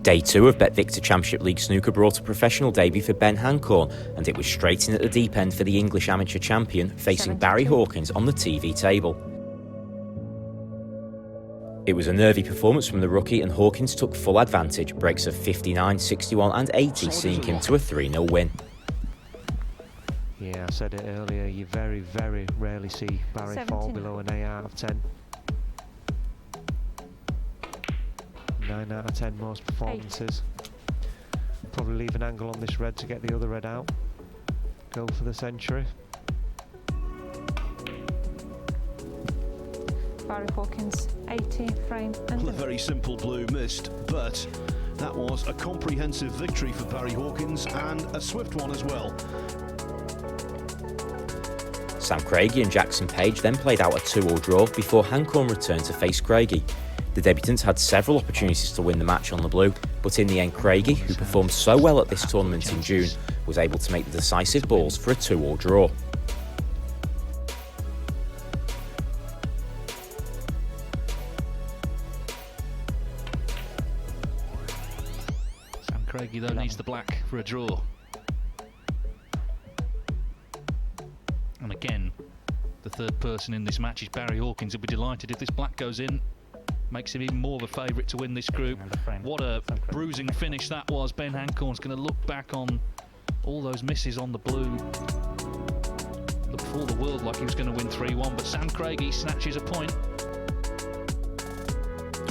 Day 2 of BetVictor Championship League Snooker brought a professional debut for Ben HANCORN, and it was straight in at the deep end for the English amateur champion, facing Barry Hawkins on the TV table. It was a nervy performance from the rookie, and Hawkins took full advantage, breaks of 59, 61 and 80, seeing him to a 3-0 win. Yeah, I said it earlier, you very, very rarely see Barry fall below an 8 out of 10. 9 out of 10 most performances. Probably leave an angle on this red to get the other red out. Go for the century. Barry Hawkins, 80 frame. Well, a very simple blue missed, but that was a comprehensive victory for Barry Hawkins, and a swift one as well. Sam CRAIGIE and Jackson Page then played out a 2-all draw before HANCORN returned to face CRAIGIE. The debutants had several opportunities to win the match on the blue, but in the end CRAIGIE, who performed so well at this tournament in June, was able to make the decisive balls for a 2-all draw. Sam CRAIGIE though needs the black for a draw. And again, the third person in this match is Barry Hawkins. He'll be delighted if this black goes in. Makes him even more of a favourite to win this group. What a bruising finish that was. Ben HANCORN's going to look back on all those misses on the blue. Looked for all the world like he was going to win 3-1, but Sam CRAIGIE snatches a point.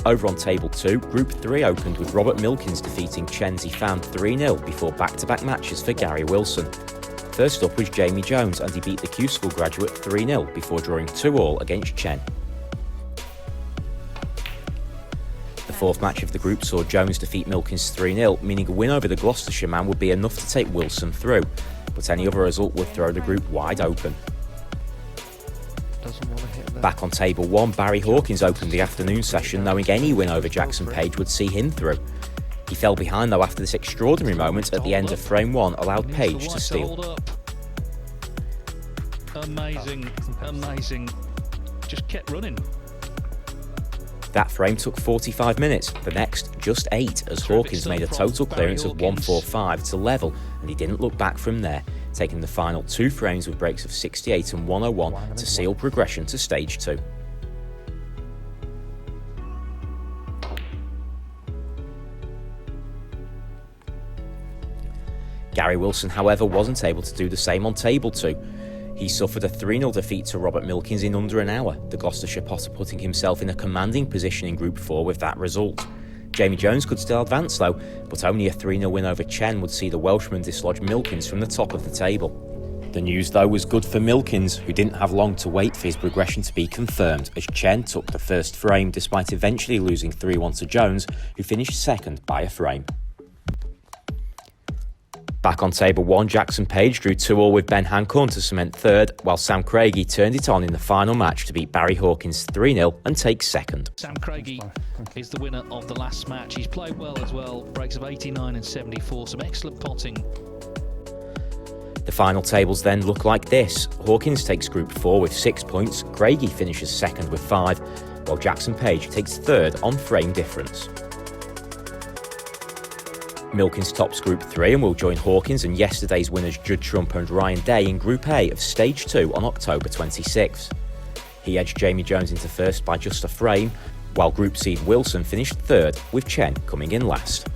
Over on table 2, Group 3 opened with Robert MILKINS defeating Chen Zifan 3-0 before back-to-back matches for Gary Wilson. First up was Jamie Jones, and he beat the Q School graduate 3-0 before drawing 2-all against Chen. The fourth match of the group saw Jones defeat MILKINS 3-0, meaning a win over the Gloucestershire man would be enough to take Wilson through, but any other result would throw the group wide open. Back on table 1, Barry Hawkins opened the afternoon session knowing any win over Jackson Page would see him through. He fell behind though after this extraordinary moment at the end of frame 1 allowed Page to steal. Amazing, amazing. Just kept running. That frame took 45 minutes, the next just 8, as Hawkins made a total clearance of 145 to level, and he didn't look back from there, taking the final 2 frames with breaks of 68 and 101 to seal progression to stage 2. Gary Wilson, however, wasn't able to do the same on table 2. He suffered a 3-0 defeat to Robert MILKINS in under an hour, the Gloucestershire potter putting himself in a commanding position in Group 4 with that result. Jamie Jones could still advance though, but only a 3-0 win over Chen would see the Welshman dislodge MILKINS from the top of the table. The news though was good for MILKINS, who didn't have long to wait for his progression to be confirmed, as Chen took the first frame despite eventually losing 3-1 to Jones, who finished second by a frame. Back on table 1, Jackson Page drew 2-all with Ben HANCORN to cement third, while Sam CRAIGIE turned it on in the final match to beat Barry Hawkins 3-0 and take second. Sam CRAIGIE is the winner of the last match. He's played well as well, breaks of 89 and 74, some excellent potting. The final tables then look like this. Hawkins takes Group 4 with 6 points, CRAIGIE finishes second with 5, while Jackson Page takes third on frame difference. MILKINS tops Group 3 and will join Hawkins and yesterday's winners Judd Trump and Ryan Day in Group A of Stage 2 on October 26th. He edged Jamie Jones into first by just a frame, while Group seed Wilson finished third, with Chen coming in last.